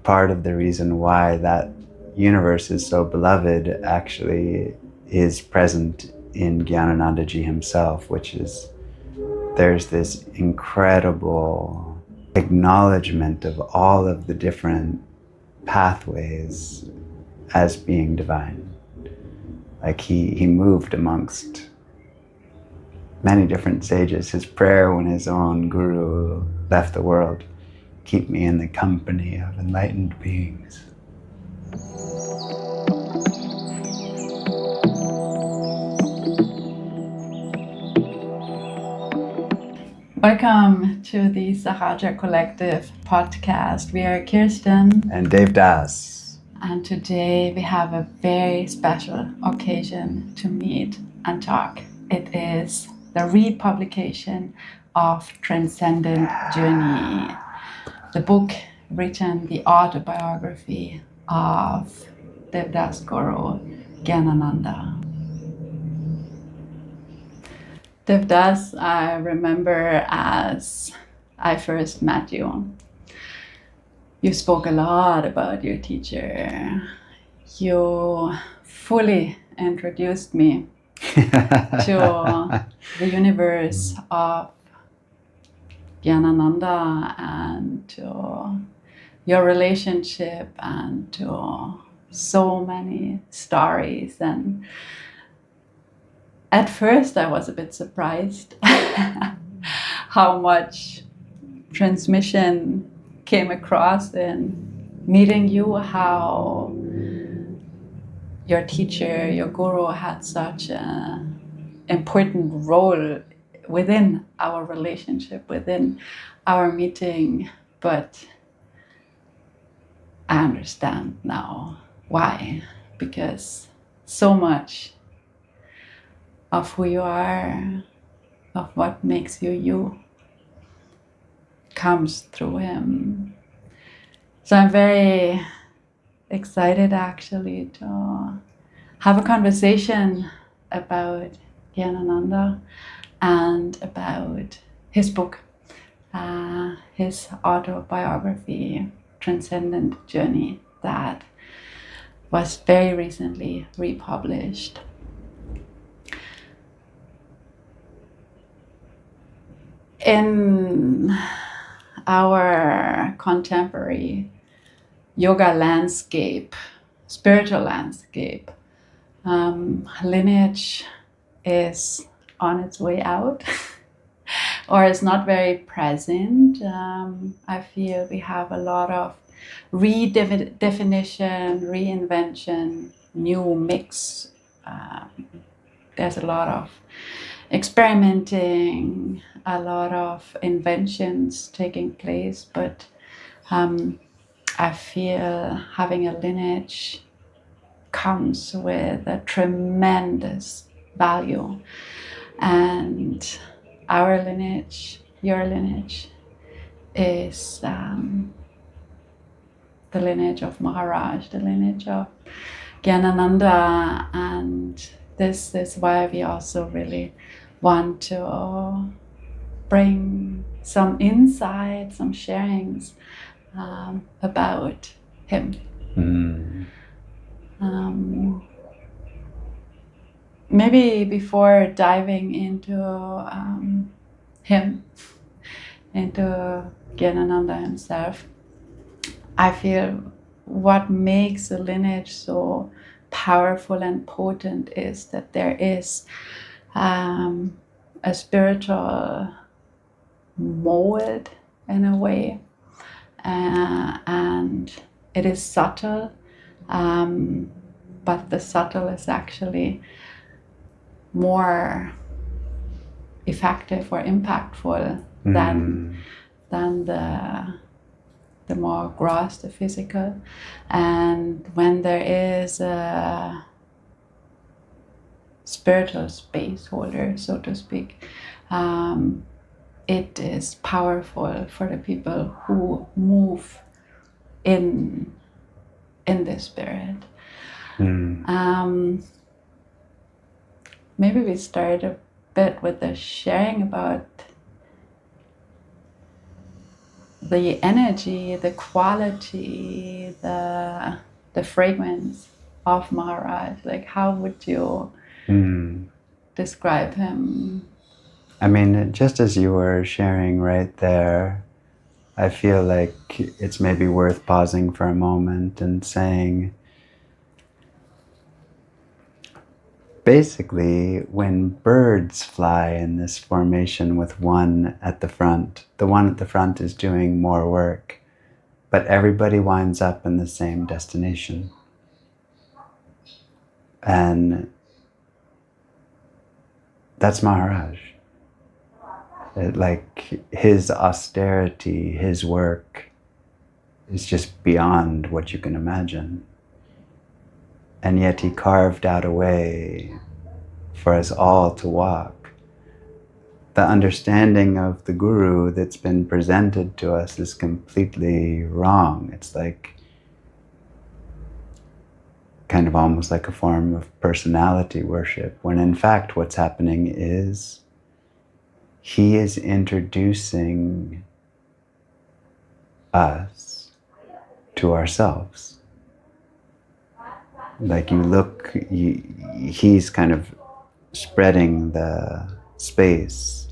Part of the reason why that universe is so beloved actually is present in Jnanananda ji himself, which is there's this incredible acknowledgement of all of the different pathways as being divine. Like he moved amongst many different sages. His prayer when his own guru left the world, keep me in the company of enlightened beings. Welcome to the Sahaja Collective podcast. We are Kirsten and Dave Das. And today we have a very special occasion to meet and talk. It is the republication of Transcendent Journey, the book written, the autobiography of Devdas Guru Jnanananda. Devdas, I remember as I first met you. You spoke a lot about your teacher. You fully introduced me to the universe of Jnanananda and to your relationship and to so many stories. And at first I was a bit surprised how much transmission came across in meeting you, how your teacher, your guru had such an important role within our relationship, within our meeting. But I understand now why, because so much of who you are, of what makes you you, comes through him. So I'm very excited actually to have a conversation about Jnanananda and about his book, his autobiography, Transcendent Journey, that was very recently republished. In our contemporary yoga landscape, spiritual landscape, lineage is on its way out or is not very present. I feel we have a lot of redefinition, reinvention, new mix. There's a lot of experimenting, a lot of inventions taking place, but I feel having a lineage comes with a tremendous value. And our lineage, your lineage, is the lineage of Maharaj, the lineage of Jnanananda, and this is why we also really want to bring some insight, some sharings about him. Maybe before diving into him, into Jnanananda himself, I feel what makes a lineage so powerful and potent is that there is a spiritual mold in a way, and it is subtle, but the subtle is actually more effective or impactful than the more gross, the physical. And when there is a spiritual space holder, so to speak, it is powerful for the people who move in the spirit. Maybe we start a bit with the sharing about the energy, the quality, the fragrance of Maharaj? Like, how would you describe him? I mean, just as you were sharing right there, I feel like it's maybe worth pausing for a moment and saying, basically, when birds fly in this formation with one at the front, the one at the front is doing more work, but everybody winds up in the same destination. And that's Maharaj. Like his austerity, his work is just beyond what you can imagine. And yet he carved out a way for us all to walk. The understanding of the Guru that's been presented to us is completely wrong. It's like kind of almost like a form of personality worship, when in fact what's happening is he is introducing us to ourselves. Like you look, he's kind of spreading the space,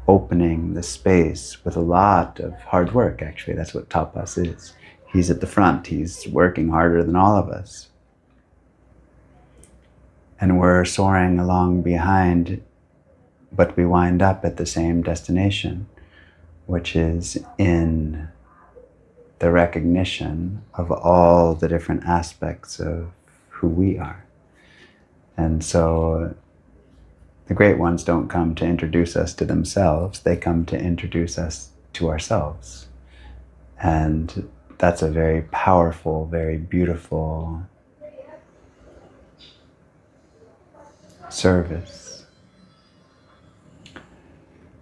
opening the space with a lot of hard work, actually. That's what tapas is. He's at the front, he's working harder than all of us. And we're soaring along behind, but we wind up at the same destination, which is in the recognition of all the different aspects of who we are. And so the great ones don't come to introduce us to themselves, they come to introduce us to ourselves. And that's a very powerful, very beautiful service.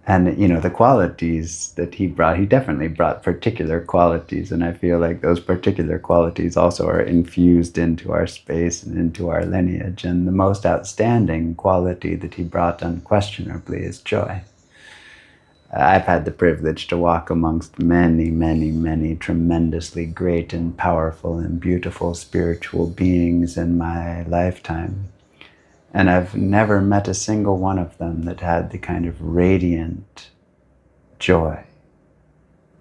And, you know, the qualities that he brought, he definitely brought particular qualities. And I feel like those particular qualities also are infused into our space and into our lineage. And the most outstanding quality that he brought unquestionably is joy. I've had the privilege to walk amongst many, many, many tremendously great and powerful and beautiful spiritual beings in my lifetime. And I've never met a single one of them that had the kind of radiant joy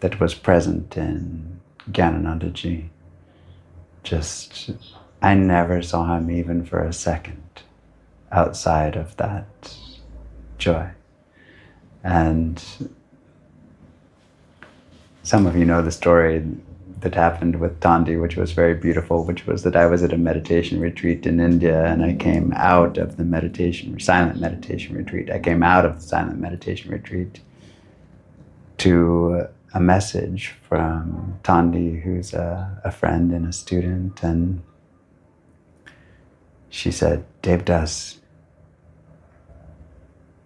that was present in Jnanananda Ji. Just, I never saw him even for a second outside of that joy. And some of you know the story that happened with Tandi, which was very beautiful, which was that I was at a meditation retreat in India, and I came out of the silent meditation retreat. I came out of the silent meditation retreat to a message from Tandi, who's a friend and a student, and she said, "Devdas,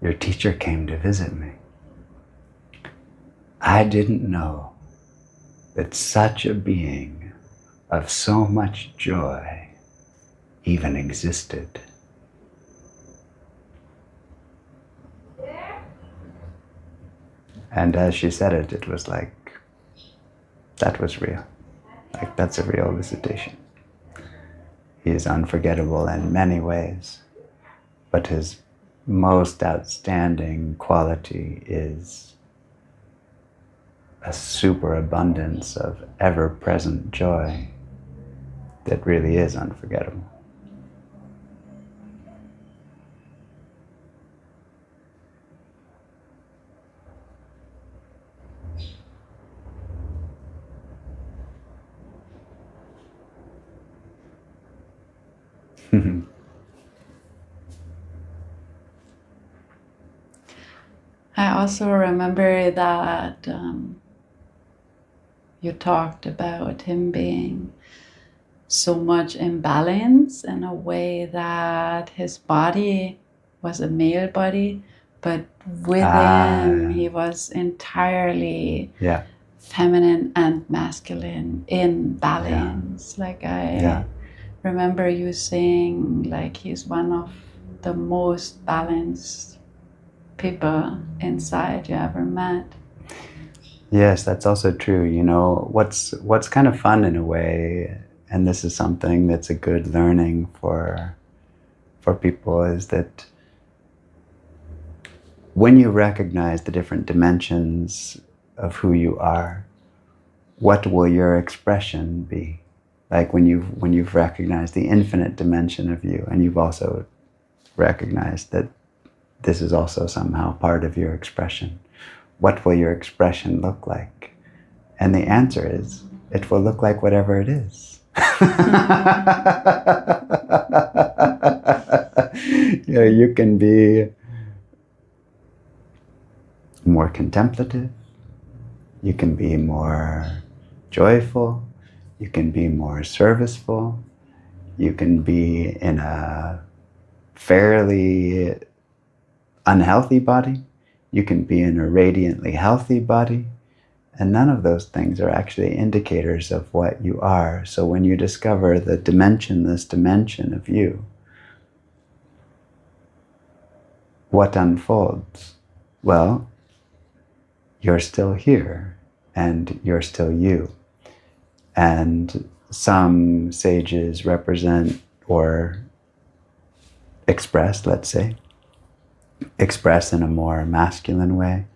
your teacher came to visit me. I didn't know that such a being of so much joy even existed." And as she said it, it was like, that was real. Like, that's a real visitation. He is unforgettable in many ways, but his most outstanding quality is a superabundance of ever-present joy that really is unforgettable. I also remember that you talked about him being so much imbalance in a way that his body was a male body, but within he was entirely feminine and masculine in balance. Like I remember you saying like he's one of the most balanced people inside you ever met. Yes, that's also true. You know, what's kind of fun in a way, and this is something that's a good learning for people, is that when you recognize the different dimensions of who you are, what will your expression be? Like when you've recognized the infinite dimension of you, and you've also recognized that this is also somehow part of your expression. What will your expression look like? And the answer is, it will look like whatever it is. You know, you can be more contemplative, you can be more joyful, you can be more serviceful, you can be in a fairly unhealthy body, you can be in a radiantly healthy body, and none of those things are actually indicators of what you are. So when you discover the dimensionless dimension of you, what unfolds? Well, you're still here, and you're still you. And some sages represent or express, let's say, express in a more masculine way,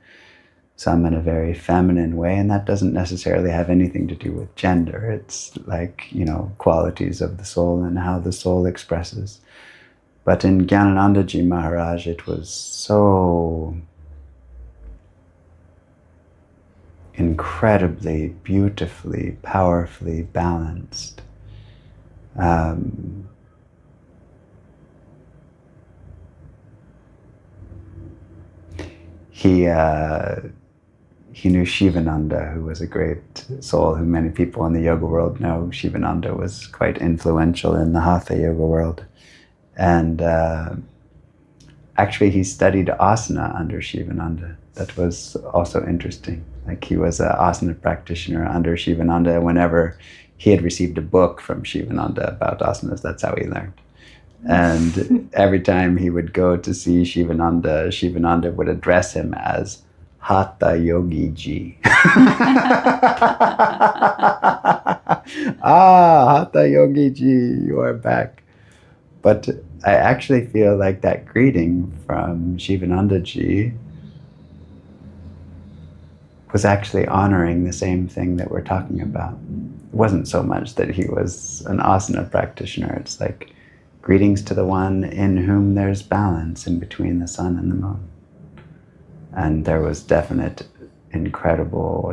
some in a very feminine way, and that doesn't necessarily have anything to do with gender. It's like, you know, qualities of the soul and how the soul expresses. But in Jnanananda Ji Maharaj, it was so incredibly, beautifully, powerfully balanced. He knew Shivananda, who was a great soul who many people in the yoga world know. Shivananda was quite influential in the Hatha yoga world. And actually, he studied asana under Shivananda. That was also interesting. Like, he was an asana practitioner under Shivananda. Whenever he had received a book from Shivananda about asanas, that's how he learned. And every time he would go to see Shivananda, Shivananda would address him as Hatha Yogi Ji. Ah, Hatha Yogi Ji, you are back. But I actually feel like that greeting from Shivananda Ji was actually honoring the same thing that we're talking about. It wasn't so much that he was an asana practitioner. It's like, greetings to the one in whom there's balance in between the sun and the moon. And there is definite, incredible,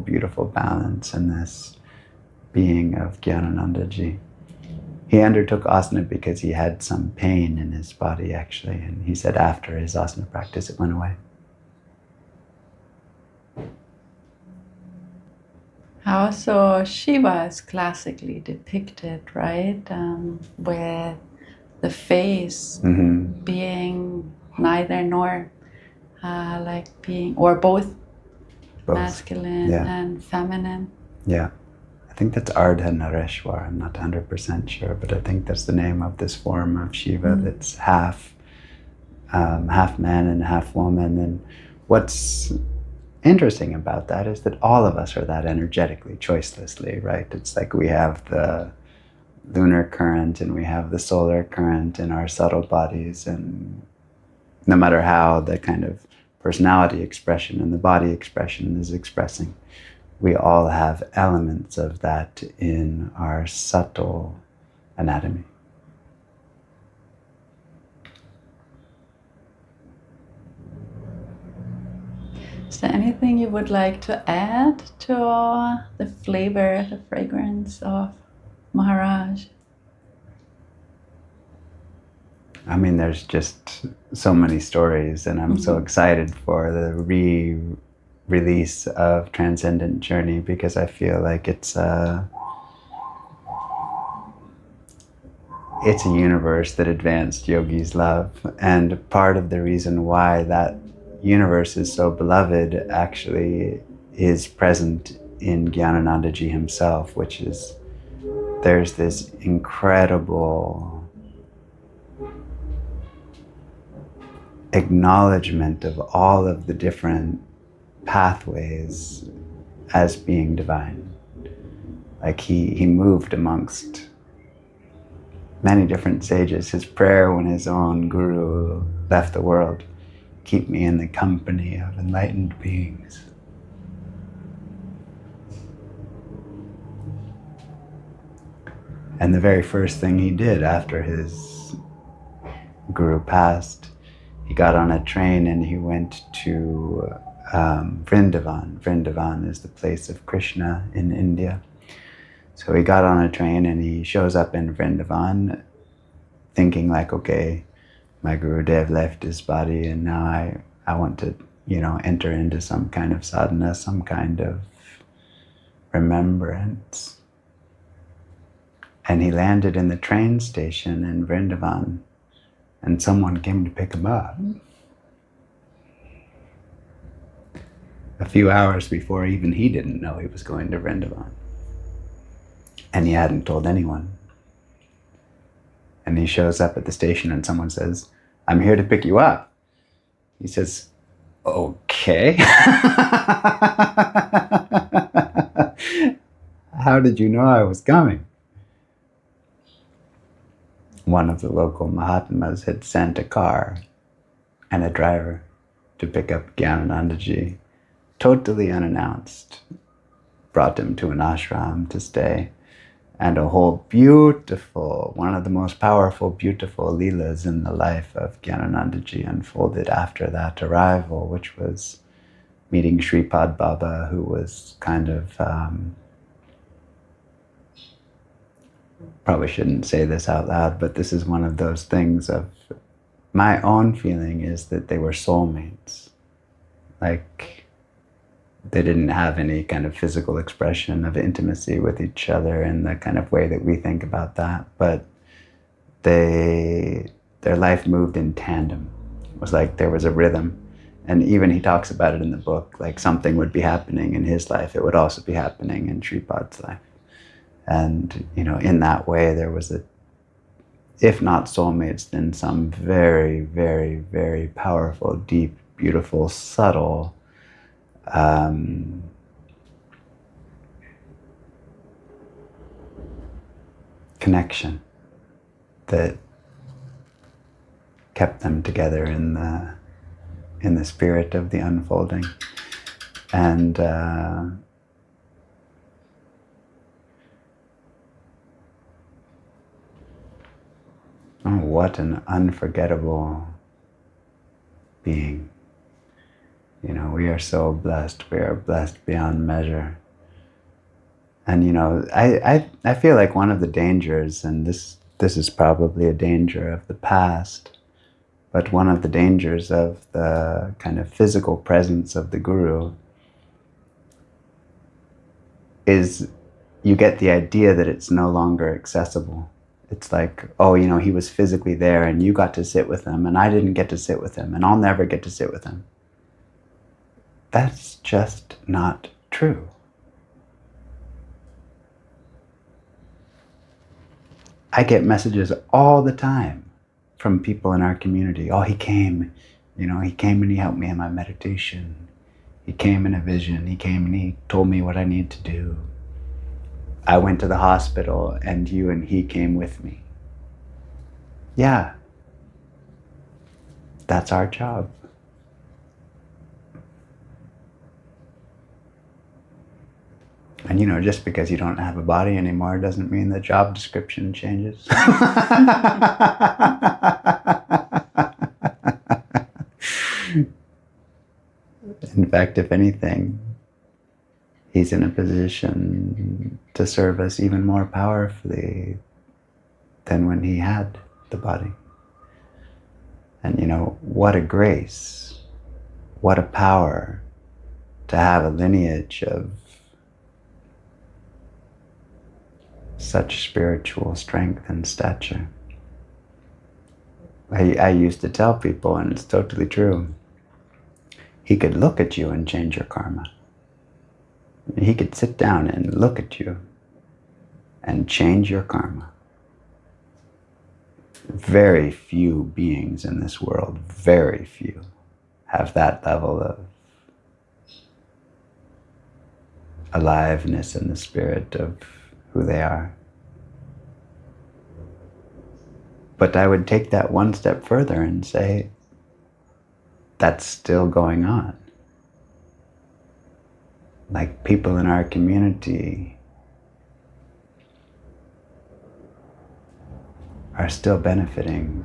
beautiful balance in this being of Jnanananda Ji. He undertook asana because he had some pain in his body, actually, and he said after his asana practice it went away. Also, Shiva is classically depicted, right? With the face being neither nor, like being, or both. Masculine and feminine. Yeah. I think that's Ardhanareshwar. I'm not 100% sure, but I think that's the name of this form of Shiva that's half man and half woman. And what's interesting about that is that all of us are that energetically, choicelessly, right? It's like we have the lunar current and we have the solar current in our subtle bodies, and no matter how the kind of personality expression and the body expression is expressing, we all have elements of that in our subtle anatomy. Is there anything you would like to add to the flavor, the fragrance of Maharaj? I mean, there's just so many stories, and I'm so excited for the release of Transcendent Journey, because I feel like it's a universe that advanced yogis love, and part of the reason why that universe is so beloved actually is present in Jnanananda Ji himself, which is, there's this incredible acknowledgement of all of the different pathways as being divine. Like he moved amongst many different sages. His prayer when his own guru left the world, keep me in the company of enlightened beings. And the very first thing he did after his guru passed, he got on a train and he went to Vrindavan. Vrindavan is the place of Krishna in India. So he got on a train and he shows up in Vrindavan thinking like, okay, my Gurudev left his body and now I want to, enter into some kind of sadhana, some kind of remembrance. And he landed in the train station in Vrindavan and someone came to pick him up. A few hours before even he didn't know he was going to Vrindavan. And he hadn't told anyone. And he shows up at the station and someone says, I'm here to pick you up. He says, okay. How did you know I was coming? One of the local Mahatmas had sent a car and a driver to pick up Jnananandaji, totally unannounced, brought him to an ashram to stay. And a whole beautiful, one of the most powerful, beautiful leelas in the life of Jnananandaji unfolded after that arrival, which was meeting Shripad Baba, who was kind of, probably shouldn't say this out loud, but this is one of those things of, my own feeling is that they were soulmates. Like, they didn't have any kind of physical expression of intimacy with each other in the kind of way that we think about that, but their life moved in tandem. It was like there was a rhythm, and even he talks about it in the book, like something would be happening in his life, it would also be happening in Shripad's life. And, in that way there was if not soulmates, then some very, very, very powerful, deep, beautiful, subtle connection that kept them together in the spirit of the unfolding. And what an unforgettable being. We are so blessed. We are blessed beyond measure. And, I feel like one of the dangers, and this is probably a danger of the past, but one of the dangers of the kind of physical presence of the guru is you get the idea that it's no longer accessible. It's like, oh, he was physically there and you got to sit with him and I didn't get to sit with him and I'll never get to sit with him. That's just not true. I get messages all the time from people in our community. Oh, he came and he helped me in my meditation. He came in a vision. He came and he told me what I need to do. I went to the hospital and you and he came with me. Yeah, that's our job. And just because you don't have a body anymore doesn't mean the job description changes. In fact, if anything, he's in a position to serve us even more powerfully than when he had the body. And what a grace, what a power to have a lineage of such spiritual strength and stature. I used to tell people, and it's totally true, he could look at you and change your karma. He could sit down and look at you and change your karma. Very few beings in this world, very few, have that level of aliveness in the spirit of who they are. But I would take that one step further and say, that's still going on. Like people in our community are still benefiting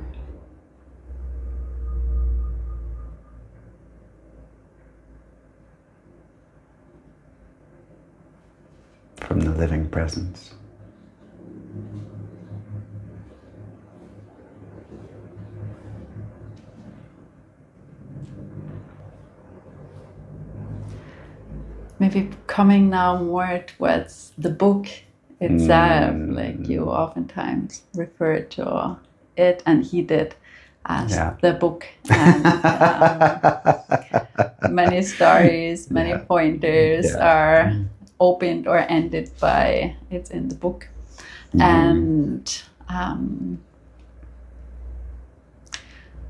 from the living presence. Maybe coming now more towards the book itself, like you oftentimes refer to it, and he did, as the book, and many stories, many pointers are opened or ended by it's in the book. And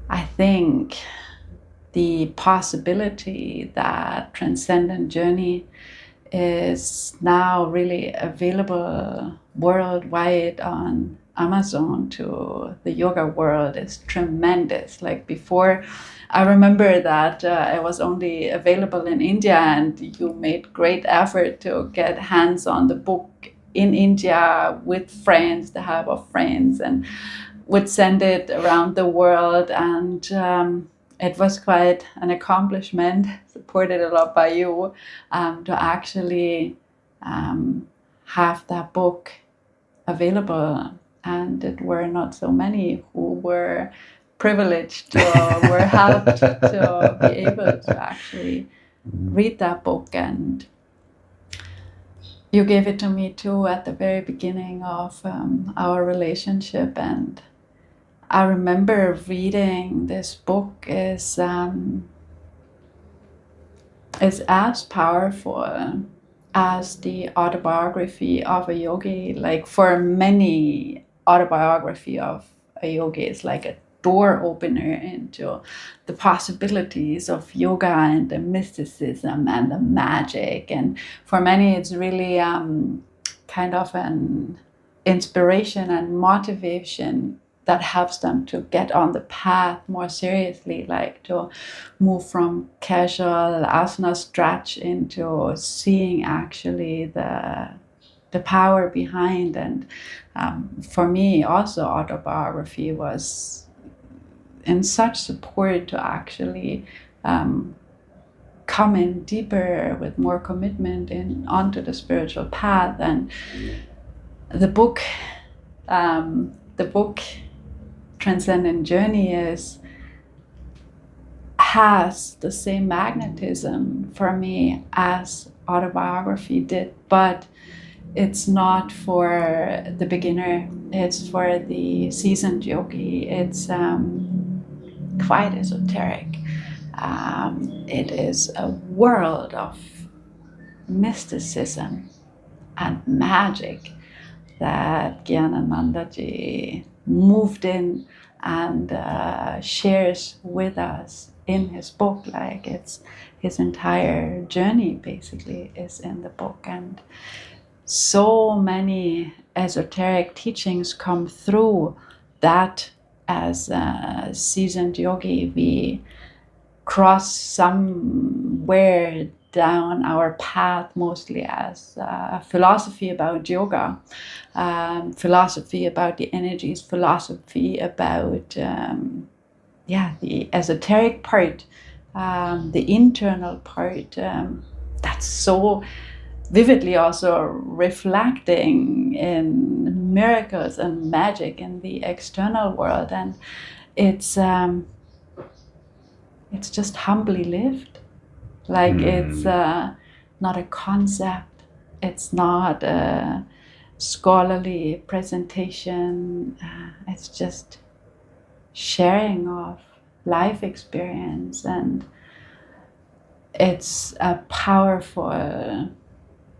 I think the possibility that Transcendent Journey is now really available worldwide on Amazon to the yoga world is tremendous. Like before, I remember that it was only available in India, and you made great effort to get hands on the book in India with friends, the help of friends, and would send it around the world. And it was quite an accomplishment, supported a lot by you, to actually have that book available. And it were not so many who were privileged or were helped to be able to actually read that book. And you gave it to me too at the very beginning of our relationship. And I remember reading this book is as powerful as the autobiography of a yogi. Like for many, autobiography of a yogi is like a door opener into the possibilities of yoga and the mysticism and the magic. And for many, it's really kind of an inspiration and motivation that helps them to get on the path more seriously, like to move from casual asana stretch into seeing actually the power behind. And for me also, autobiography was in such support to actually come in deeper with more commitment in onto the spiritual path. And the book Transcendent Journey has the same magnetism for me as autobiography did, but it's not for the beginner, it's for the seasoned yogi. It's quite esoteric. It is a world of mysticism and magic that Jnanananda moved in and shares with us in his book. Like it's his entire journey basically is in the book. And so many esoteric teachings come through that as a seasoned yogi we cross somewhere down our path, mostly as philosophy about yoga, philosophy about the energies, philosophy about the esoteric part, the internal part, that's so vividly also reflecting in miracles and magic in the external world. And it's just humbly lived. Like it's not a concept, it's not a scholarly presentation, it's just sharing of life experience. And it's a powerful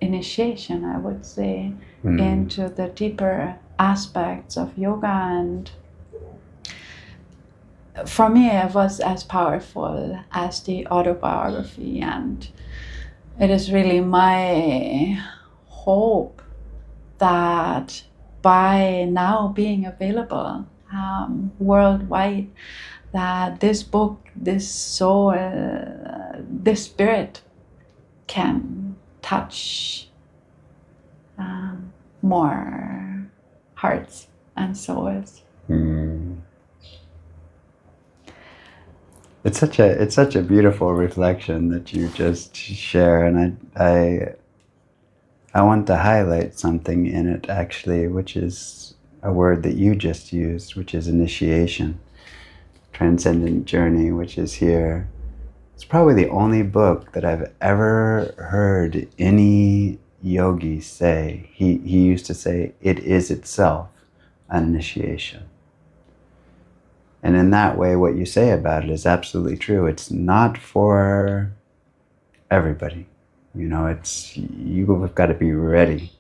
initiation, I would say, into the deeper aspects of yoga. And for me, it was as powerful as the autobiography. And it is really my hope that by now being available worldwide, that this book, this soul, this spirit can touch more hearts and souls. It's such a beautiful reflection that you just share, and I want to highlight something in it actually, which is a word that you just used, which is initiation. Transcendent Journey, which is here. It's probably the only book that I've ever heard any yogi say. He used to say, it is itself an initiation. And in that way, what you say about it is absolutely true. It's not for everybody. You've got to be ready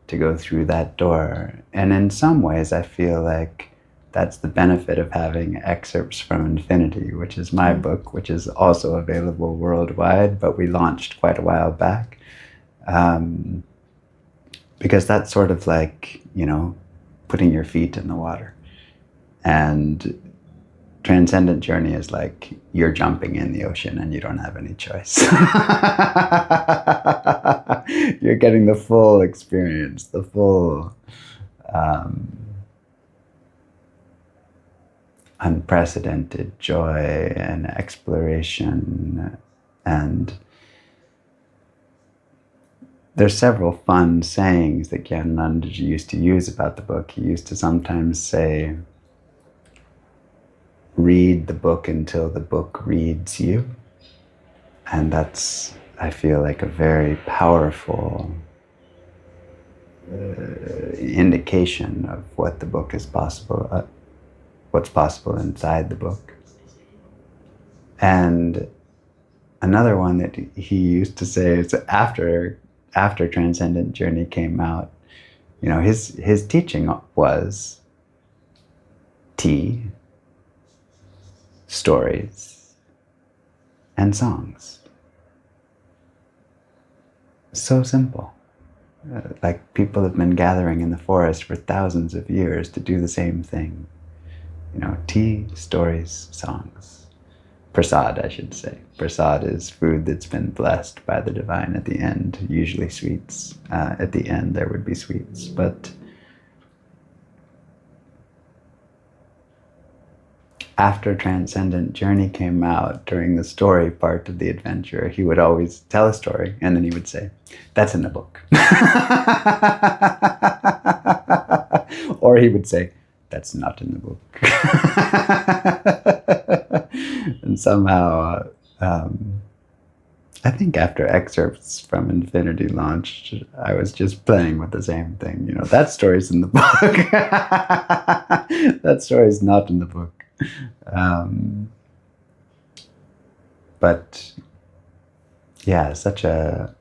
to go through that door. And in some ways, I feel like that's the benefit of having excerpts from Infinity, which is my book, which is also available worldwide, but we launched quite a while back. Because that's sort of like, putting your feet in the water. And Transcendent Journey is like you're jumping in the ocean and you don't have any choice. You're getting the full experience, the full unprecedented joy and exploration. And there's several fun sayings that Jnanananda used to use about the book. He used to sometimes say, read the book until the book reads you. And that's, I feel like, a very powerful indication of what the book is possible, what's possible inside the book. And another one that he used to say is after Transcendent Journey came out, his teaching was tea, stories, and songs. So simple. Like people have been gathering in the forest for thousands of years to do the same thing. Tea, stories, songs. Prasad, I should say. Prasad is food that's been blessed by the divine at the end, usually sweets. At the end there would be sweets, but after Transcendent Journey came out, during the story part of the adventure, he would always tell a story and then he would say, that's in the book. Or he would say, that's not in the book. And somehow, I think after excerpts from Infinity launched, I was just playing with the same thing. That story's in the book. That story's not in the book. But yeah, such a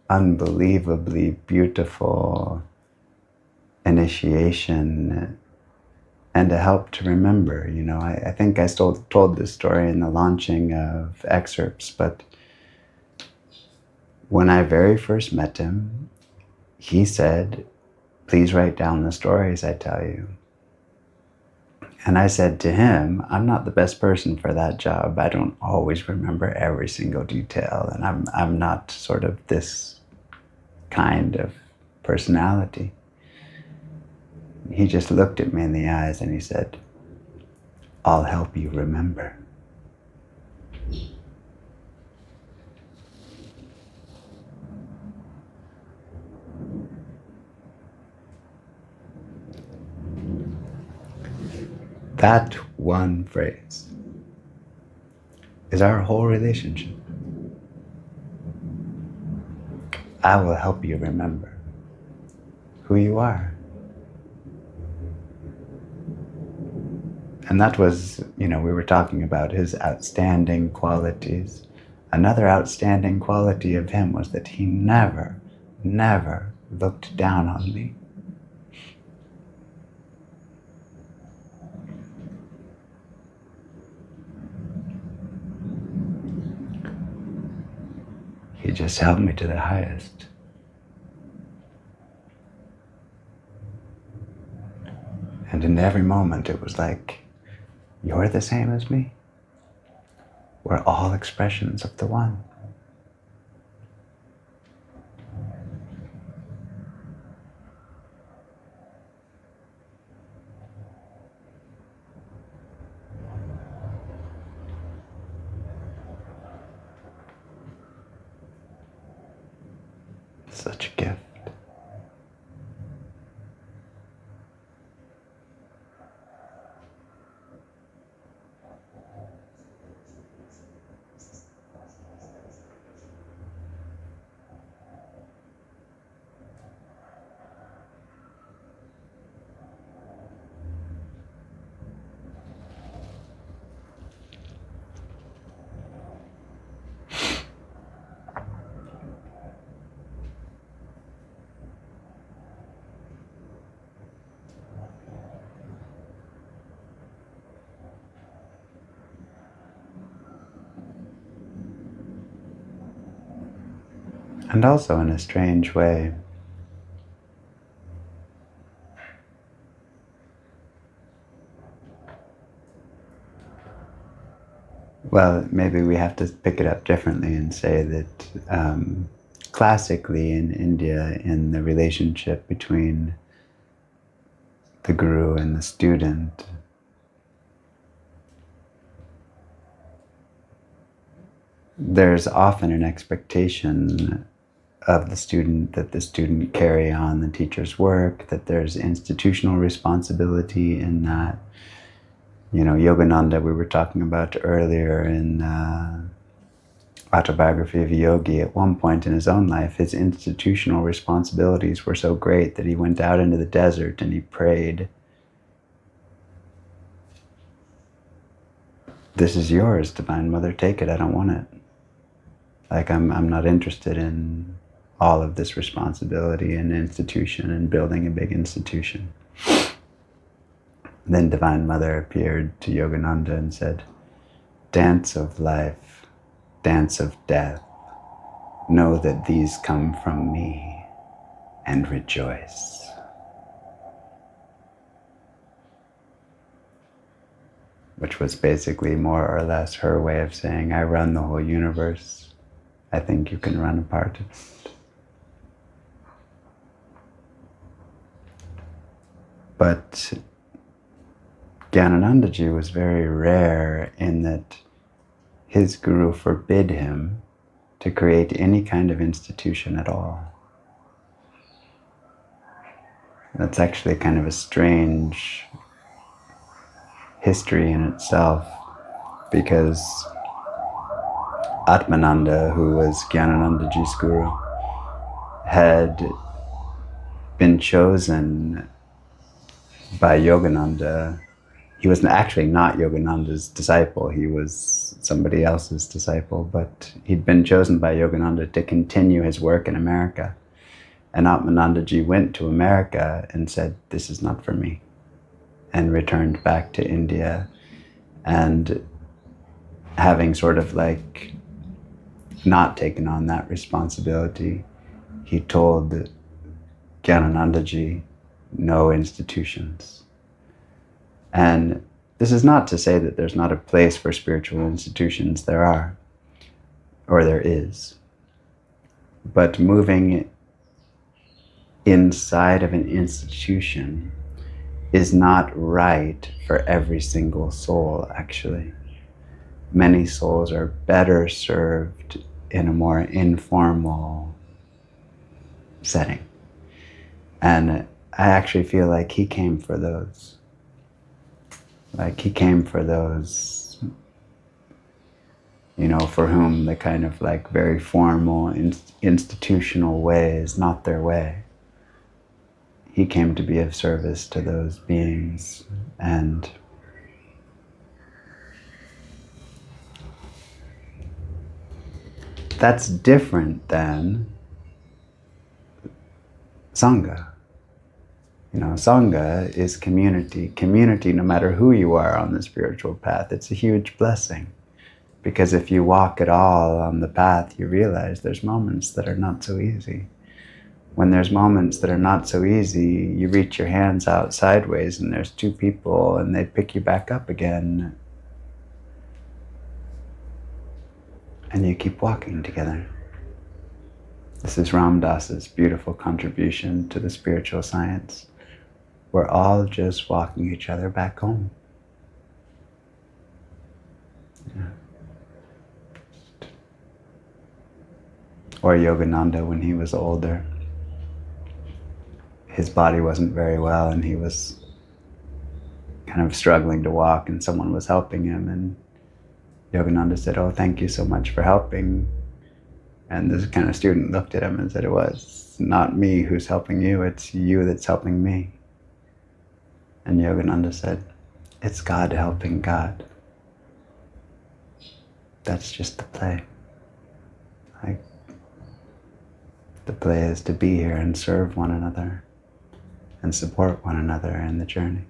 unbelievably beautiful initiation and a help to remember. I think I told this story in the launching of excerpts, but when I very first met him, he said, please write down the stories I tell you. And I said to him, I'm not the best person for that job. I don't always remember every single detail, and I'm not sort of this kind of personality. He just looked at me in the eyes and he said, I'll help you remember. That one phrase is our whole relationship. I will help you remember who you are. And that was, we were talking about his outstanding qualities. Another outstanding quality of him was that he never, never looked down on me. He just held me to the highest. And in every moment it was like, you're the same as me. We're all expressions of the one. Such a gift. And also in a strange way, well, maybe we have to pick it up differently and say that classically in India, in the relationship between the guru and the student, there's often an expectation of the student that the student carry on the teacher's work, that there's institutional responsibility in that. You know, Yogananda, we were talking about earlier in Autobiography of a Yogi, at one point in his own life, his institutional responsibilities were so great that he went out into the desert and he prayed, "This is yours, Divine Mother, take it, I don't want it. Like, I'm not interested in all of this responsibility and institution and building a big institution." Then Divine Mother appeared to Yogananda and said, "Dance of life, dance of death, know that these come from me and rejoice." Which was basically more or less her way of saying, I run the whole universe. I think you can run a part of it. But Jnananandaji was very rare in that his guru forbid him to create any kind of institution at all. That's actually kind of a strange history in itself, because Atmananda, who was Jnananandaji's guru, had been chosen by Yogananda. He was actually not Yogananda's disciple, he was somebody else's disciple, but he'd been chosen by Yogananda to continue his work in America. And Atmanandaji went to America and said, "This is not for me," and returned back to India. And having sort of like not taken on that responsibility, he told Jnananandaji, "No institutions." And this is not to say that there's not a place for spiritual institutions. There are, or there is. But moving inside of an institution is not right for every single soul, actually. Many souls are better served in a more informal setting. And I actually feel like he came for those. Like he came for those, you know, for whom the kind of like very formal institutional way is not their way. He came to be of service to those beings, and that's different than Sangha. You know, Sangha is community. Community, no matter who you are on the spiritual path, it's a huge blessing. Because if you walk at all on the path, you realize there's moments that are not so easy. When there's moments that are not so easy, you reach your hands out sideways and there's two people and they pick you back up again. And you keep walking together. This is Ram Dass's beautiful contribution to the spiritual science. We're all just walking each other back home. Yeah. Or Yogananda when he was older. His body wasn't very well and he was kind of struggling to walk and someone was helping him, and Yogananda said, "Oh, thank you so much for helping." And this kind of student looked at him and said, "Well, it's not me who's helping you, it's you that's helping me." And Yogananda said, "It's God helping God. That's just the play. Like, the play is to be here and serve one another and support one another in the journey."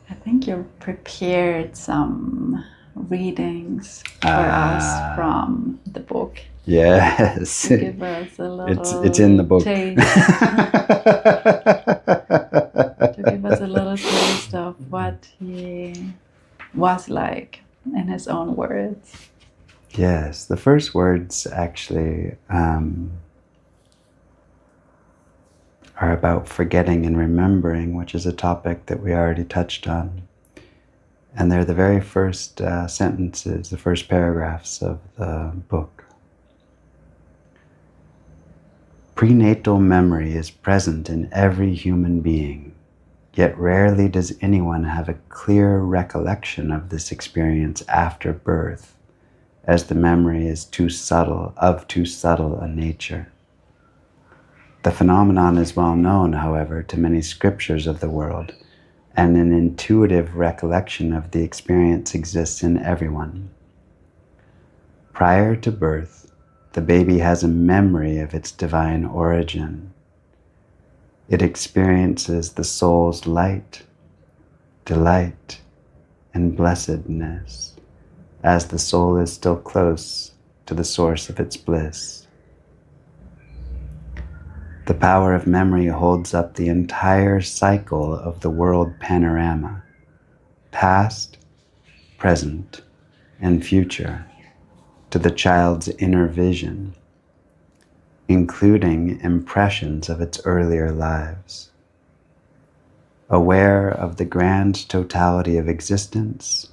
I think you prepared some readings for us from the book. Yes. To give us a little it's in the book. Taste. To give us a little taste of what he was like in his own words. Yes, the first words actually are about forgetting and remembering, which is a topic that we already touched on. And they're the very first sentences, the first paragraphs of the book. Prenatal memory is present in every human being, yet rarely does anyone have a clear recollection of this experience after birth, as the memory is too subtle a nature. The phenomenon is well known, however, to many scriptures of the world, and an intuitive recollection of the experience exists in everyone. Prior to birth, the baby has a memory of its divine origin. It experiences the soul's light, delight, and blessedness, as the soul is still close to the source of its bliss. The power of memory holds up the entire cycle of the world panorama, past, present, and future, to the child's inner vision, including impressions of its earlier lives. Aware of the grand totality of existence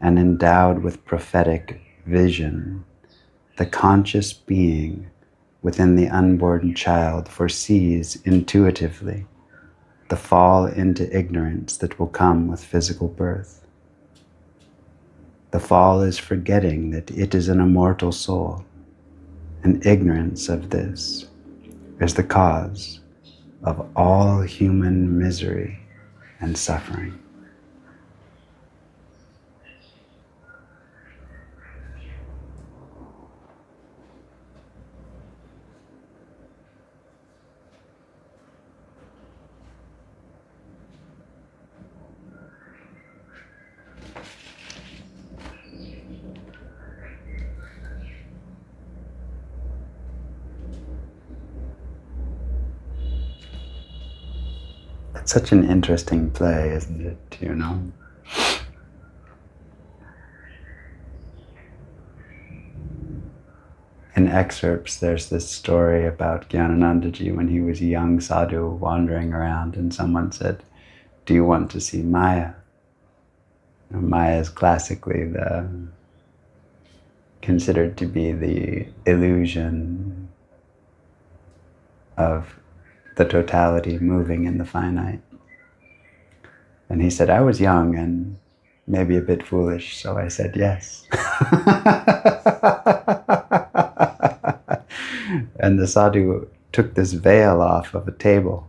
and endowed with prophetic vision, the conscious being within the unborn child foresees intuitively the fall into ignorance that will come with physical birth. The fall is forgetting that it is an immortal soul, and ignorance of this is the cause of all human misery and suffering. It's such an interesting play, isn't it? You know? In excerpts, there's this story about Jnananandaji when he was a young sadhu wandering around, and someone said, "Do you want to see Maya?" Maya is classically considered to be the illusion of the totality moving in the finite. And he said, "I was young and maybe a bit foolish, so I said yes." And the sadhu took this veil off of a table,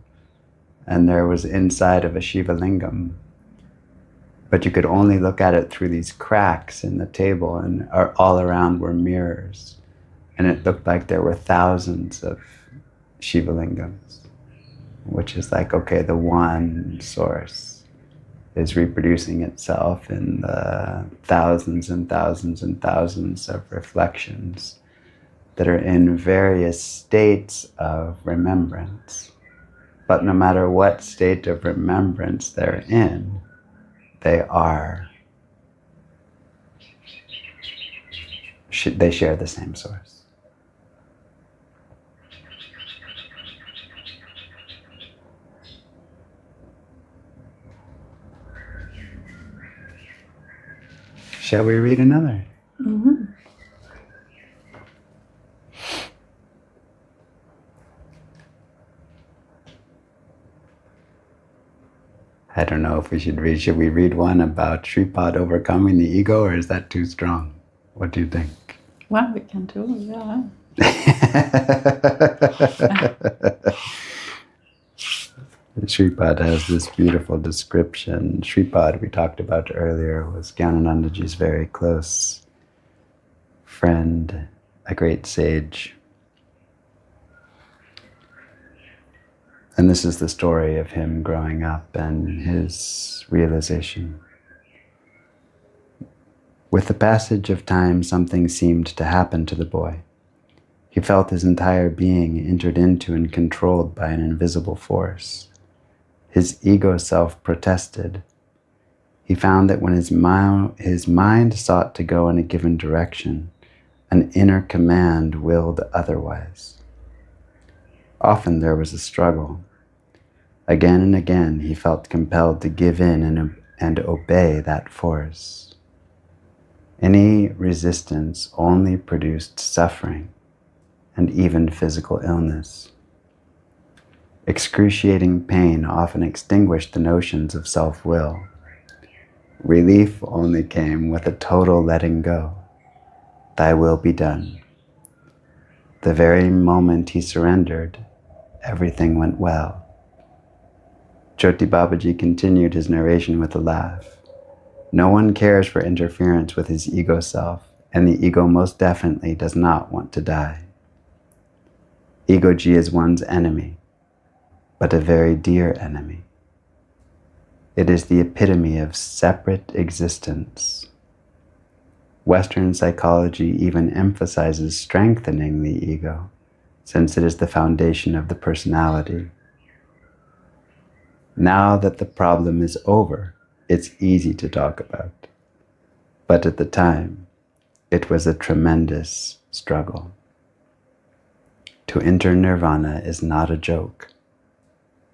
and there was inside of a Shiva lingam But you could only look at it through these cracks in the table, and all around were mirrors. And it looked like there were thousands of Shiva lingams, which is like, okay, the one source is reproducing itself in the thousands and thousands and thousands of reflections that are in various states of remembrance. But no matter what state of remembrance they're in, they share the same source. Shall we read another? Mm-hmm. I don't know if we should we read one about Shripad overcoming the ego, or is that too strong? What do you think? Well, we can do, yeah. Shripad has this beautiful description. Shripad, we talked about earlier, was Jnananandaji's very close friend, a great sage. And this is the story of him growing up and his realization. With the passage of time, something seemed to happen to the boy. He felt his entire being entered into and controlled by an invisible force. His ego self protested. He found that when his mind sought to go in a given direction, an inner command willed otherwise. Often there was a struggle. Again and again he felt compelled to give in and obey that force. Any resistance only produced suffering and even physical illness. Excruciating pain often extinguished the notions of self-will. Relief only came with a total letting go. Thy will be done. The very moment he surrendered, everything went well. Jyoti Babaji continued his narration with a laugh. No one cares for interference with his ego self, and the ego most definitely does not want to die. Egoji is one's enemy, but a very dear enemy. It is the epitome of separate existence. Western psychology even emphasizes strengthening the ego, since it is the foundation of the personality. Now that the problem is over, it's easy to talk about. But at the time, it was a tremendous struggle. To enter nirvana is not a joke.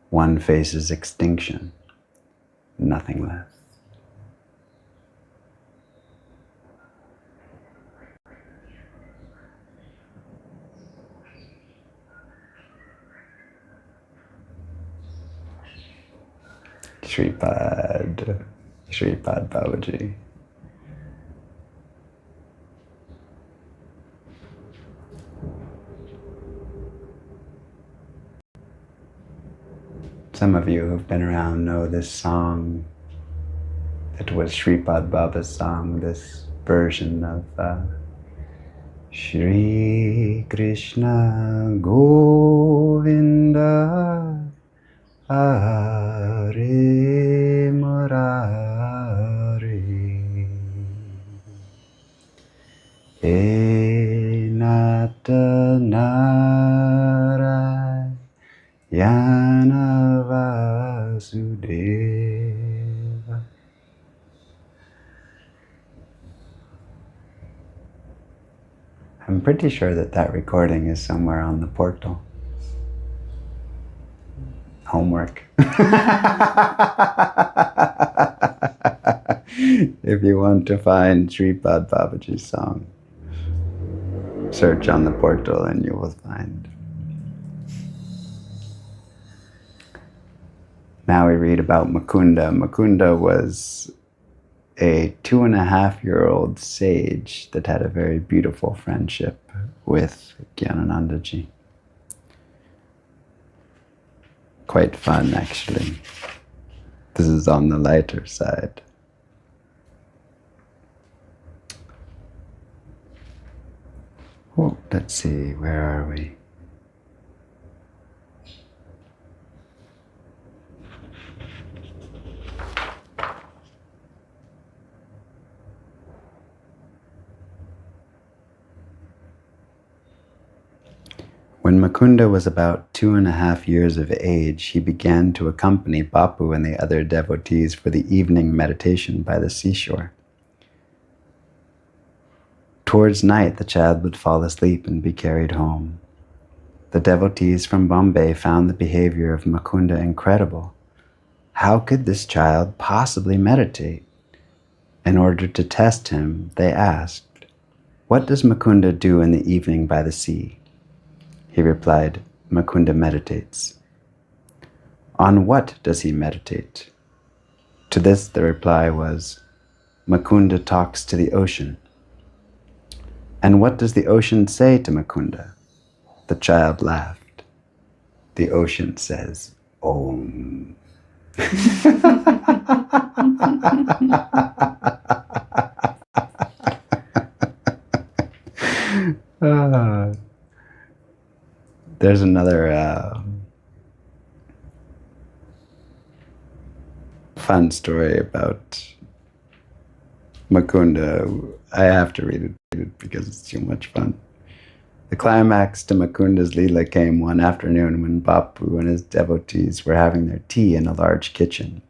One faces extinction, nothing less. Shripad Babaji. Some of you who've been around know this song. It was Shripad Baba's song, this version of Shri Krishna Govinda Hare Murari He Nata Narayana Vasudeva. I'm pretty sure that recording is somewhere on the portal. Homework. If you want to find Shripad Babaji's song, search on the portal and you will find. Now we read about Mukunda. Mukunda was a 2.5-year-old sage that had a very beautiful friendship with Jnananandaji. Quite fun, actually. This is on the lighter side. Oh, let's see, where are we? When Mukunda was about 2.5 years of age, he began to accompany Bapu and the other devotees for the evening meditation by the seashore. Towards night, the child would fall asleep and be carried home. The devotees from Bombay found the behavior of Mukunda incredible. How could this child possibly meditate? In order to test him, they asked, "What does Mukunda do in the evening by the sea?" He replied, "Mukunda meditates." "On what does he meditate?" To this the reply was, "Mukunda talks to the ocean." "And what does the ocean say to Mukunda?" The child laughed. "The ocean says, Om." There's another fun story about Mukunda. I have to read it because it's too much fun. The climax to Mukunda's Leela came one afternoon when Bapu and his devotees were having their tea in a large kitchen.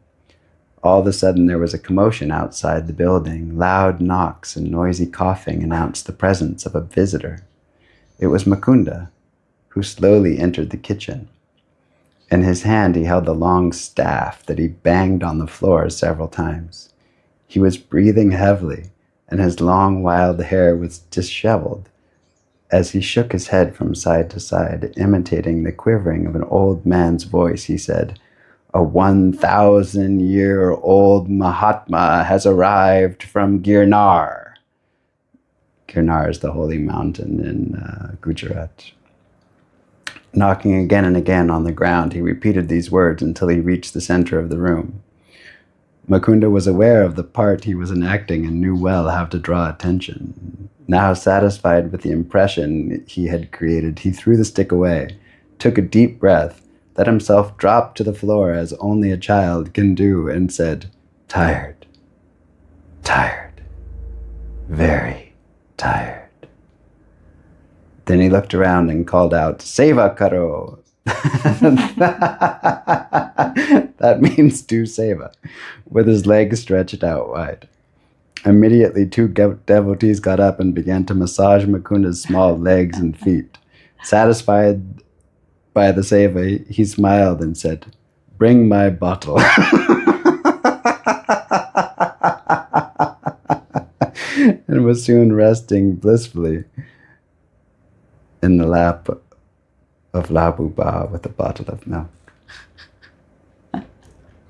All of a sudden there was a commotion outside the building. Loud knocks and noisy coughing announced the presence of a visitor. It was Mukunda, who slowly entered the kitchen. In his hand he held a long staff that he banged on the floor several times. He was breathing heavily, and his long wild hair was disheveled. As he shook his head from side to side, imitating the quivering of an old man's voice, he said, "A 1,000-year-old Mahatma has arrived from Girnar." Girnar is the holy mountain in Gujarat. Knocking again and again on the ground, he repeated these words until he reached the center of the room. Mukunda was aware of the part he was enacting and knew well how to draw attention. Now satisfied with the impression he had created, he threw the stick away, took a deep breath, let himself drop to the floor as only a child can do, and said, "Tired, tired, very tired." Then he looked around and called out, "Seva karo." That means do seva, with his legs stretched out wide. Immediately, two devotees got up and began to massage Mukunda's small legs and feet. Satisfied by the seva, he smiled and said, "Bring my bottle." And was soon resting blissfully in the lap of Labuba with a bottle of milk.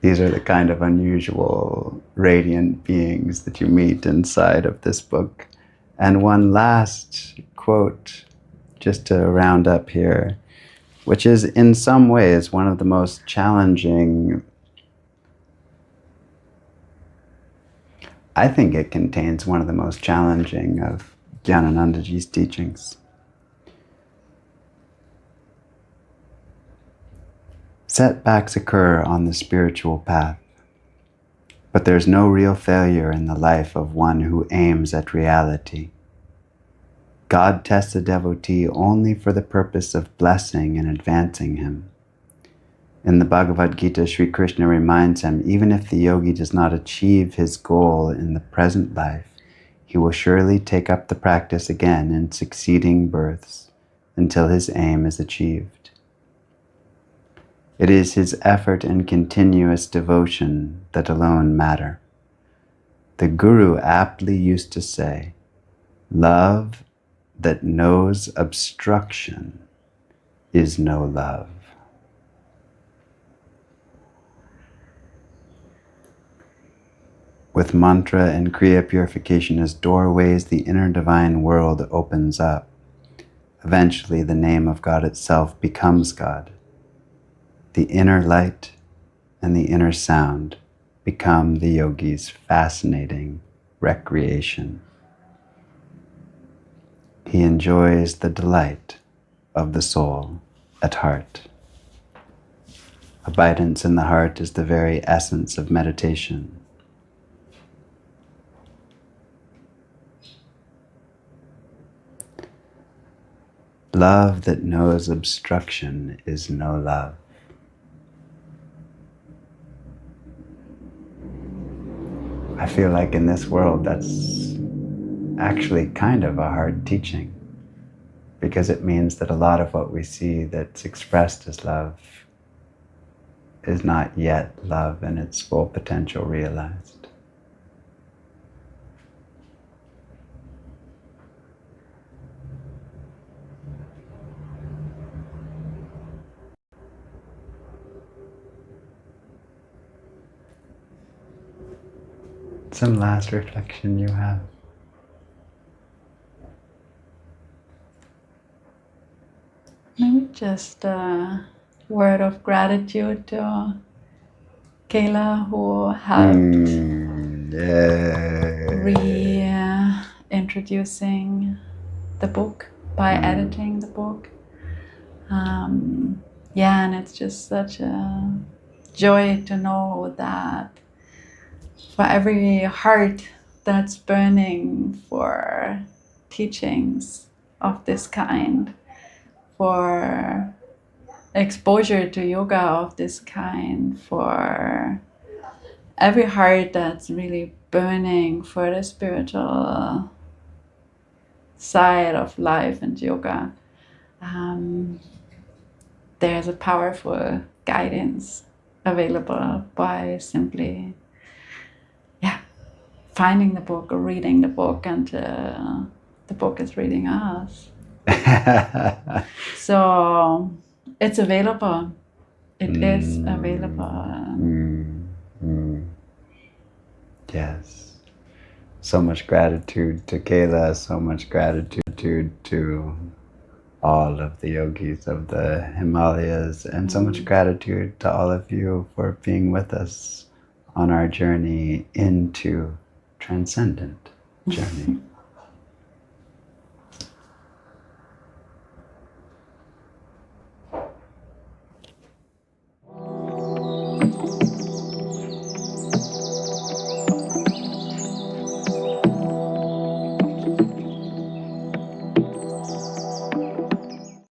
These are the kind of unusual, radiant beings that you meet inside of this book. And one last quote, just to round up here, which is in some ways one of the most challenging. I think it contains one of the most challenging of Jnananandaji's teachings. Setbacks occur on the spiritual path, but there's no real failure in the life of one who aims at reality. God tests a devotee only for the purpose of blessing and advancing him. In the Bhagavad Gita, Sri Krishna reminds him, even if the yogi does not achieve his goal in the present life, he will surely take up the practice again in succeeding births until his aim is achieved. It is his effort and continuous devotion that alone matter. The Guru aptly used to say, "Love that knows obstruction is no love." With mantra and kriya purification as doorways, the inner divine world opens up. Eventually, the name of God itself becomes God. The inner light and the inner sound become the yogi's fascinating recreation. He enjoys the delight of the soul at heart. Abidance in the heart is the very essence of meditation. Love that knows obstruction is no love. I feel like in this world that's actually kind of a hard teaching, because it means that a lot of what we see that's expressed as love is not yet love in its full potential realized. Some last reflection you have? Maybe just a word of gratitude to Kayla, who helped reintroducing the book by editing the book. Yeah, and it's just such a joy to know that for every heart that's burning for teachings of this kind, for exposure to yoga of this kind, for every heart that's really burning for the spiritual side of life and yoga, there's a powerful guidance available by simply finding the book or reading the book, and the book is reading us. So it's available. It is available. Yes. So much gratitude to Kayla, so much gratitude to all of the yogis of the Himalayas, and so much gratitude to all of you for being with us on our journey into Transcendent Journey.